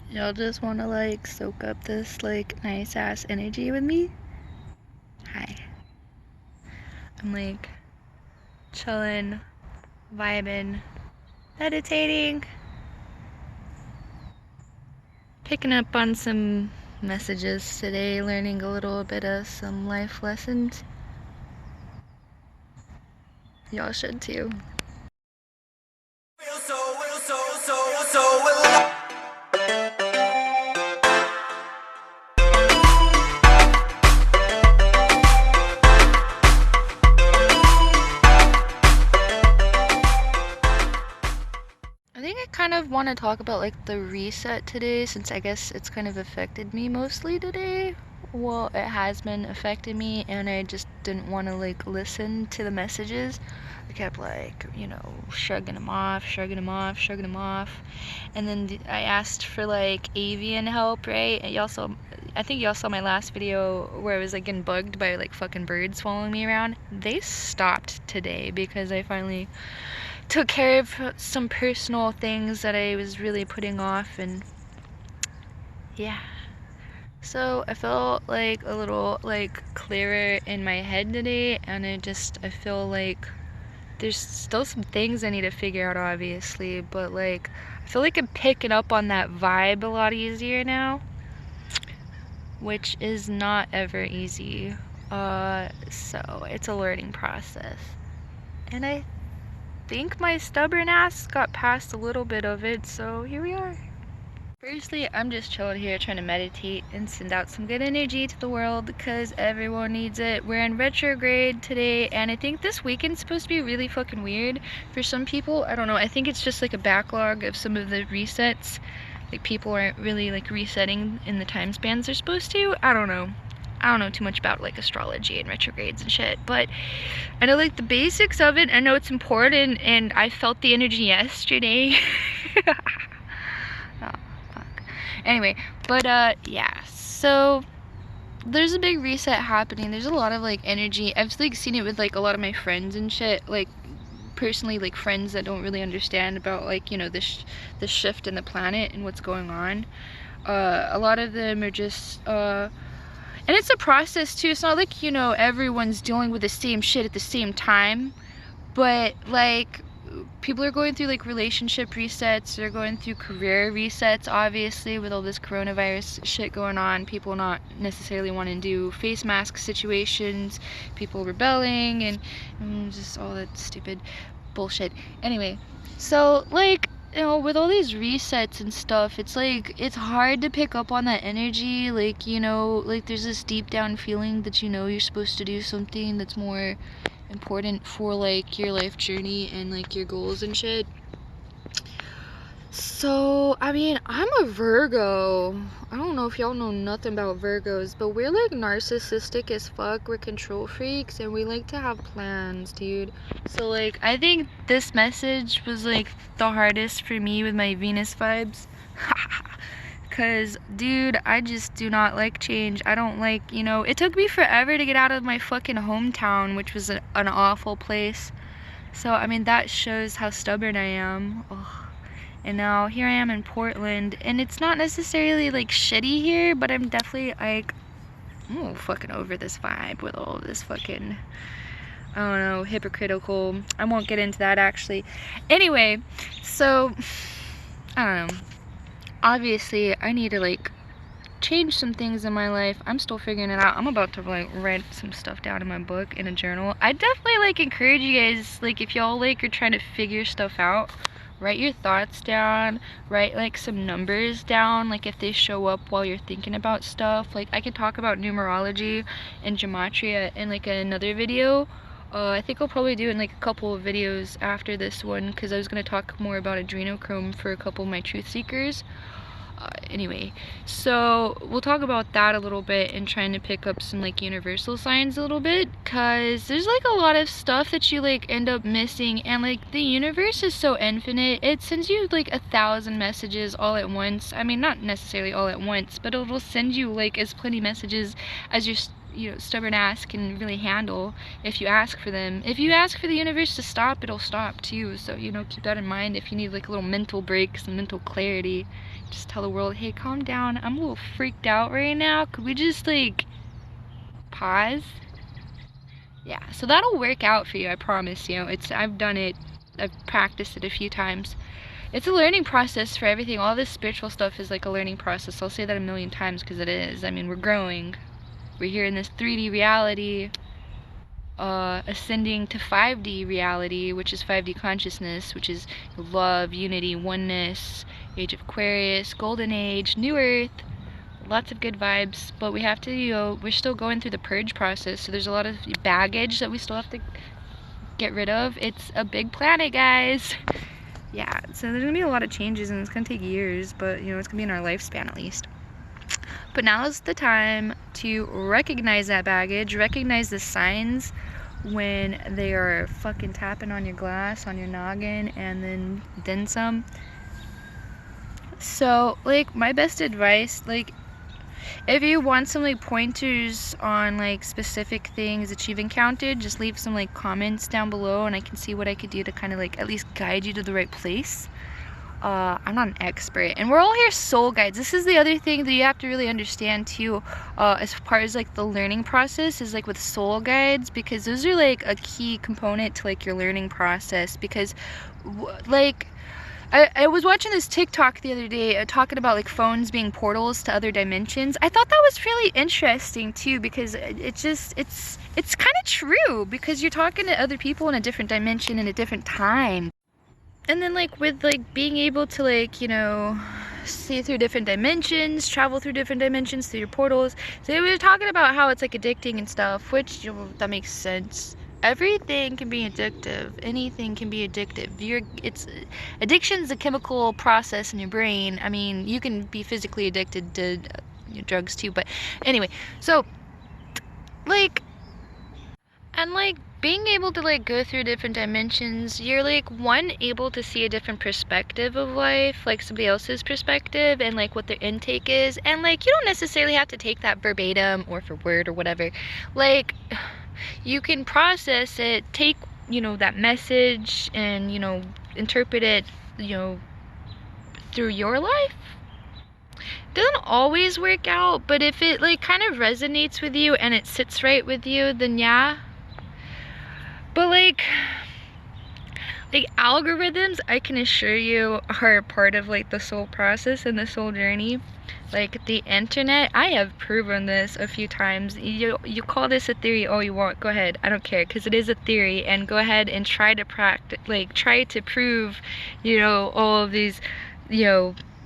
Y'all just want to like soak up this like nice ass energy with me? Hi. I'm like chilling, vibing, meditating, picking up on some messages today, learning a little bit of some life lessons. Y'all should too. I think I kind of want to talk about like the reset today, since I guess it's kind of affected me mostly today. Well, it has been affecting me, and I just didn't want to like listen to the messages. I kept like, shrugging them off, shrugging them off, shrugging them off. And then I asked for like avian help, right? And I think y'all saw my last video where I was like getting bugged by like fucking birds following me around. They stopped today because I finally took care of some personal things that I was really putting off, and yeah. So I felt like a little like clearer in my head today, and I feel like there's still some things I need to figure out, obviously, but like I feel like I'm picking up on that vibe a lot easier now, which is not ever easy. So it's a learning process, and I think my stubborn ass got past a little bit of it, so here we are. Firstly, I'm just chilling here trying to meditate and send out some good energy to the world because everyone needs it. We're in retrograde today, and I think this weekend's supposed to be really fucking weird for some people. I don't know, I think it's just like a backlog of some of the resets. Like people aren't really like resetting in the time spans they're supposed to. I don't know too much about like astrology and retrogrades and shit, but I know like the basics of it. I know it's important, and I felt the energy yesterday. Oh, fuck. Anyway, but yeah, so there's a big reset happening. There's a lot of like energy. I've like seen it with like a lot of my friends and shit, like personally, like friends that don't really understand about like, this shift in the planet and what's going on. A lot of them are just and it's a process too. It's not like, everyone's dealing with the same shit at the same time, but like people are going through like relationship resets, they're going through career resets, obviously, with all this coronavirus shit going on, people not necessarily wanting to do face mask situations, people rebelling, and just all that stupid bullshit. Anyway, so like, with all these resets and stuff, it's like, it's hard to pick up on that energy, like, like there's this deep down feeling that you're supposed to do something that's more important for like your life journey and like your goals and shit. So I mean, I'm a Virgo. I don't know if y'all know nothing about Virgos, but we're like narcissistic as fuck. We're control freaks, and we like to have plans, dude. So like I think this message was like the hardest for me with my Venus vibes. Cause dude, I just do not like change. I don't like, it took me forever to get out of my fucking hometown, which was an awful place. So I mean, that shows how stubborn I am. Ugh. And now here I am in Portland, and it's not necessarily like shitty here, but I'm definitely like, I'm fucking over this vibe with all this fucking, I don't know, hypocritical. I won't get into that actually. Anyway, so I don't know. Obviously, I need to like change some things in my life. I'm still figuring it out. I'm about to like write some stuff down in my book in a journal. I definitely like encourage you guys, like if y'all like are trying to figure stuff out, write your thoughts down, write like some numbers down, like if they show up while you're thinking about stuff. Like I could talk about numerology and gematria in like another video. I think I'll probably do it in like a couple of videos after this one, because I was going to talk more about adrenochrome for a couple of my truth seekers. Anyway, so we'll talk about that a little bit and trying to pick up some like universal signs a little bit, because there's like a lot of stuff that you like end up missing, and like the universe is so infinite. It sends you like 1,000 messages all at once. I mean, not necessarily all at once, but it'll send you like as plenty messages as stubborn ass can really handle if you ask for them. If you ask for the universe to stop, it'll stop too. So, keep that in mind. If you need like a little mental break, some mental clarity, just tell the world, hey, calm down. I'm a little freaked out right now. Could we just like pause? Yeah, so that'll work out for you, I promise. I've done it. I've practiced it a few times. It's a learning process for everything. All this spiritual stuff is like a learning process. I'll say that a million times because it is. I mean, we're growing. We're here in this 3D reality, ascending to 5D reality, which is 5D consciousness, which is love, unity, oneness, age of Aquarius, golden age, new earth. Lots of good vibes, but we have to, we're still going through the purge process, so there's a lot of baggage that we still have to get rid of. It's a big planet, guys. Yeah, so there's gonna be a lot of changes, and it's gonna take years, but it's gonna be in our lifespan at least. But now's the time to recognize that baggage, recognize the signs when they are fucking tapping on your glass, on your noggin, and then some. So, like, my best advice, like, if you want some like pointers on like specific things that you've encountered, just leave some like comments down below and I can see what I could do to kind of like at least guide you to the right place. I'm not an expert, and we're all here soul guides. This is the other thing that you have to really understand too, as far as like the learning process is like with soul guides, because those are like a key component to like your learning process. Because like I was watching this TikTok the other day talking about like phones being portals to other dimensions. I thought that was really interesting too, because it's kind of true, because you're talking to other people in a different dimension in a different time. And then like with like being able to like, see through different dimensions, travel through different dimensions through your portals. So we were talking about how it's like addicting and stuff, which that makes sense. Everything can be addictive. Anything can be addictive. Addiction's a chemical process in your brain. I mean, you can be physically addicted to drugs too, but anyway. So, like, and like being able to like go through different dimensions, you're like able to see a different perspective of life, like somebody else's perspective, and like what their intake is, and like you don't necessarily have to take that verbatim or for word or whatever. Like, you can process it, take that message and interpret it through your life. It doesn't always work out, but if it like kind of resonates with you and it sits right with you, then yeah. But like algorithms, I can assure you, are a part of like the soul process and the soul journey. Like the internet, I have proven this a few times. You call this a theory all you want, go ahead, I don't care, because it is a theory, and go ahead and try to practice, like try to prove all of these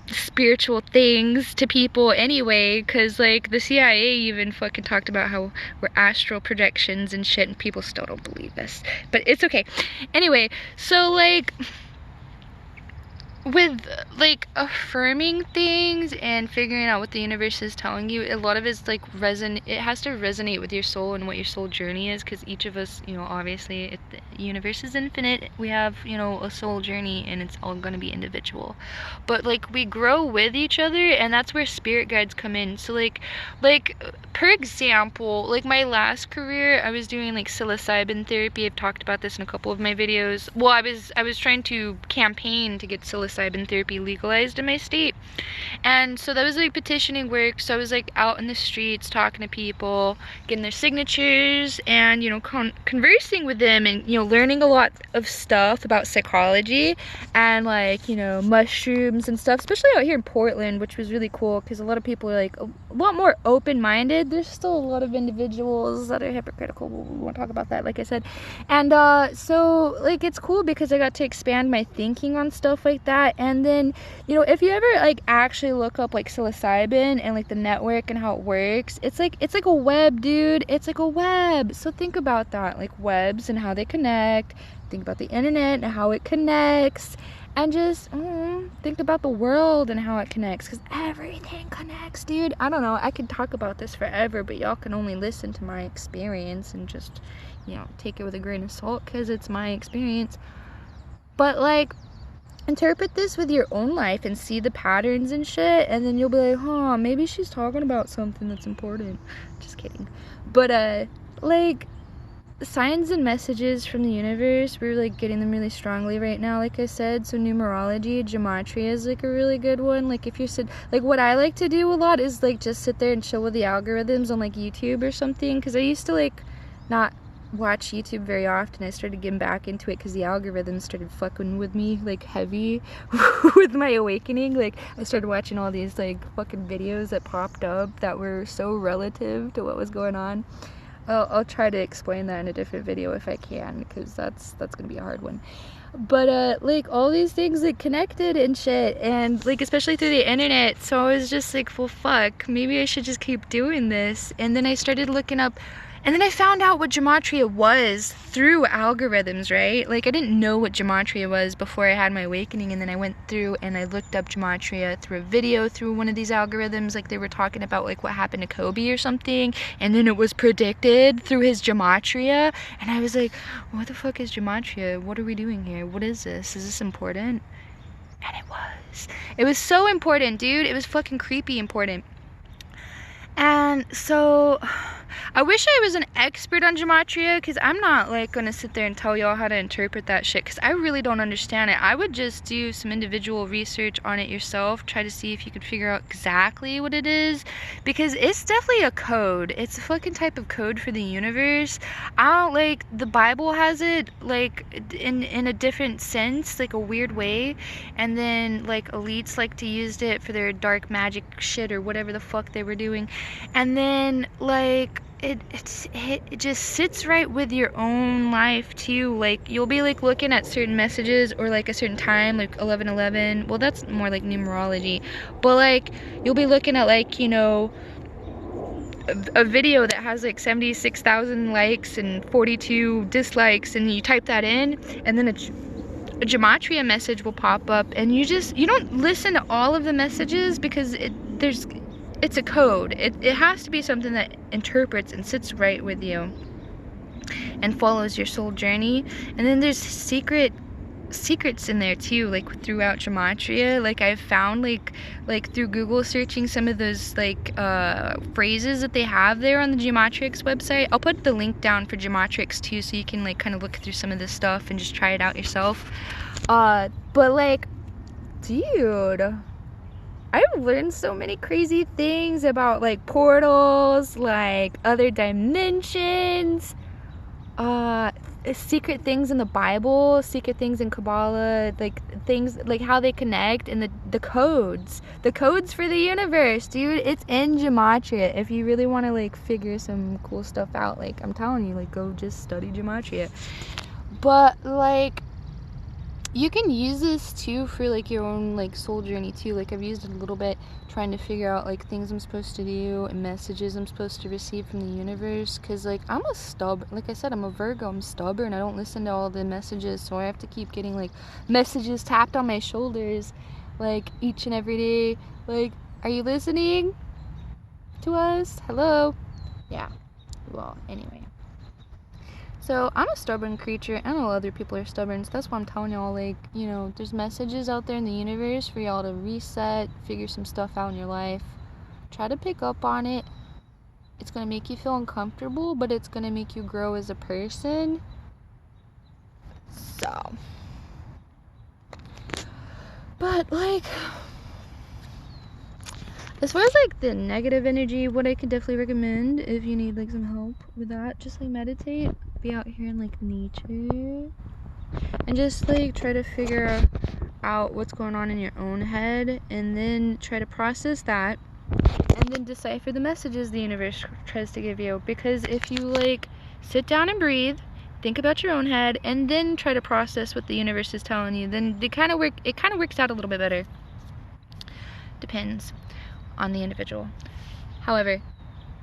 spiritual things to people anyway, because like the CIA even fucking talked about how we're astral projections and shit, and people still don't believe this, but it's okay. Anyway, so like with like affirming things and figuring out what the universe is telling you, a lot of it's like it has to resonate with your soul and what your soul journey is, because each of us, obviously the universe is infinite. We have a soul journey, and it's all going to be individual, but like we grow with each other, and that's where spirit guides come in. So like per example, like my last career, I was doing like psilocybin therapy. I've talked about this in a couple of my videos. Well, I was trying to campaign to get psilocybin therapy legalized in my state, and so that was like petitioning work. So I was like out in the streets talking to people, getting their signatures, and conversing with them, and learning a lot of stuff about psychology and like mushrooms and stuff, especially out here in Portland, which was really cool because a lot of people are like a lot more open-minded. There's still a lot of individuals that are hypocritical. We won't talk about that, like I said. And so like it's cool because I got to expand my thinking on stuff like that. And then if you ever like actually look up like psilocybin and like the network and how it works, it's like a web, dude. It's like a web. So think about that, like webs and how they connect. Think about the internet and how it connects, and just think about the world and how it connects, because everything connects, dude. I don't know, I could talk about this forever, but y'all can only listen to my experience and just take it with a grain of salt, because it's my experience. But like interpret this with your own life and see the patterns and shit, and then you'll be like, huh, maybe she's talking about something that's important. Just kidding. But like, signs and messages from the universe, we're like getting them really strongly right now, like I said. So numerology, gematria is like a really good one. Like if you said, like what I like to do a lot is like just sit there and chill with the algorithms on like YouTube or something, because I used to like not watch YouTube very often. I started getting back into it because the algorithm started fucking with me like heavy with my awakening. Like I started watching all these like fucking videos that popped up that were so relative to what was going on. I'll try to explain that in a different video if I can, because that's gonna be a hard one. But like all these things like connected and shit, and like especially through the internet. So I was just like, well, fuck, maybe I should just keep doing this. And then I started looking up, and then I found out what gematria was through algorithms, right? Like I didn't know what gematria was before I had my awakening, and then I went through and I looked up gematria through a video through one of these algorithms. Like they were talking about like what happened to Kobe or something, and then it was predicted through his gematria, and I was like, what the fuck is gematria? What are we doing here? What is this? Is this important? And it was. It was so important, dude. It was fucking creepy important. And so I wish I was an expert on gematria, because I'm not like gonna sit there and tell y'all how to interpret that shit, because I really don't understand it. I would just do some individual research on it yourself, try to see if you could figure out exactly what it is, because it's definitely a code. It's a fucking type of code for the universe. I don't like, the Bible has it like in a different sense, like a weird way, and then like elites like to use it for their dark magic shit or whatever the fuck they were doing. And then like it just sits right with your own life too. Like you'll be like looking at certain messages or like a certain time, like 11:11. Well, that's more like numerology, but like you'll be looking at like, you know, a video that has like 76,000 likes and 42 dislikes, and you type that in, and then a gematria message will pop up, and you don't listen to all of the messages, because it's a code. It has to be something that interprets and sits right with you and follows your soul journey. And then there's secrets in there too, like throughout gematria. Like I've found like through Google searching some of those like phrases that they have there on the Gematrix website. I'll put the link down for Gematrix too, so you can like kind of look through some of this stuff and just try it out yourself. But like, dude, I've learned so many crazy things about like portals, like other dimensions, secret things in the Bible, secret things in Kabbalah, like things like how they connect, and the codes for the universe, dude. It's in gematria. If you really want to like figure some cool stuff out, like I'm telling you, like go just study gematria. But like, you can use this too for like your own like soul journey too. Like I've used it a little bit trying to figure out like things I'm supposed to do and messages I'm supposed to receive from the universe, because like I'm a stubborn, like I said, I'm a Virgo. I'm stubborn. I don't listen to all the messages, so I have to keep getting like messages tapped on my shoulders like each and every day, like, are you listening to us? Hello? Yeah. Well, anyway, so I'm a stubborn creature. I know other people are stubborn, so that's why I'm telling y'all, like, you know, there's messages out there in the universe for y'all to reset, figure some stuff out in your life. Try to pick up on it. It's gonna make you feel uncomfortable, but it's gonna make you grow as a person. So, but like, as far as like the negative energy, what I could definitely recommend if you need like some help with that, just like meditate, be out here in like nature, and just like try to figure out what's going on in your own head, and then try to process that, and then decipher the messages the universe tries to give you. Because if you like sit down and breathe, think about your own head, and then try to process what the universe is telling you, then it kind of works out a little bit better. Depends on the individual. However,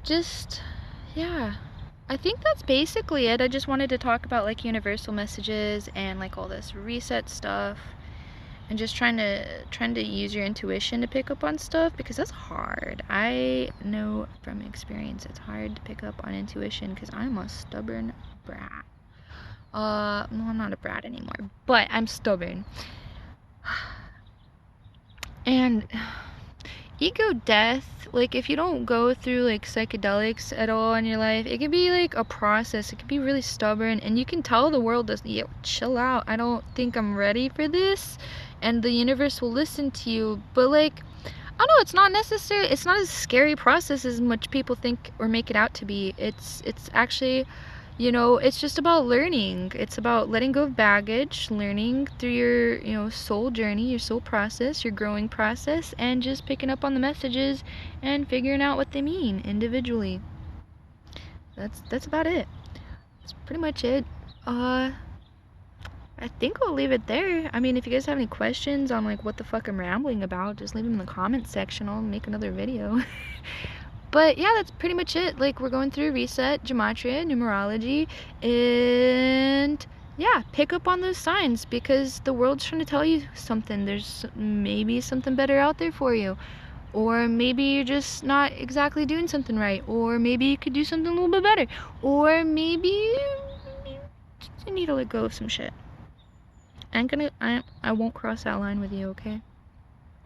just, yeah, I think that's basically it. I just wanted to talk about like universal messages and like all this reset stuff, and just trying to use your intuition to pick up on stuff, because that's hard. I know from experience it's hard to pick up on intuition, because I'm a stubborn brat. No, I'm not a brat anymore, but I'm stubborn. And ego death, like if you don't go through like psychedelics at all in your life, it can be like a process. It can be really stubborn, and you can tell the world does, yo, chill out, I don't think I'm ready for this, and the universe will listen to you. But like, I don't know, it's not necessary, it's not as scary process as much people think or make it out to be. It's actually, it's just about learning. It's about letting go of baggage, learning through your, soul journey, your soul process, your growing process, and just picking up on the messages and figuring out what they mean individually. That's about it. That's pretty much it. I think we'll leave it there. I mean, if you guys have any questions on like what the fuck I'm rambling about, just leave them in the comments section. I'll make another video. But yeah, that's pretty much it. Like, we're going through reset, Gematria, Numerology, and yeah, pick up on those signs because the world's trying to tell you something. There's maybe something better out there for you. Or maybe you're just not exactly doing something right. Or maybe you could do something a little bit better. Or maybe you need to let go of some shit. I won't cross that line with you, okay?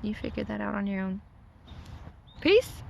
You figure that out on your own. Peace!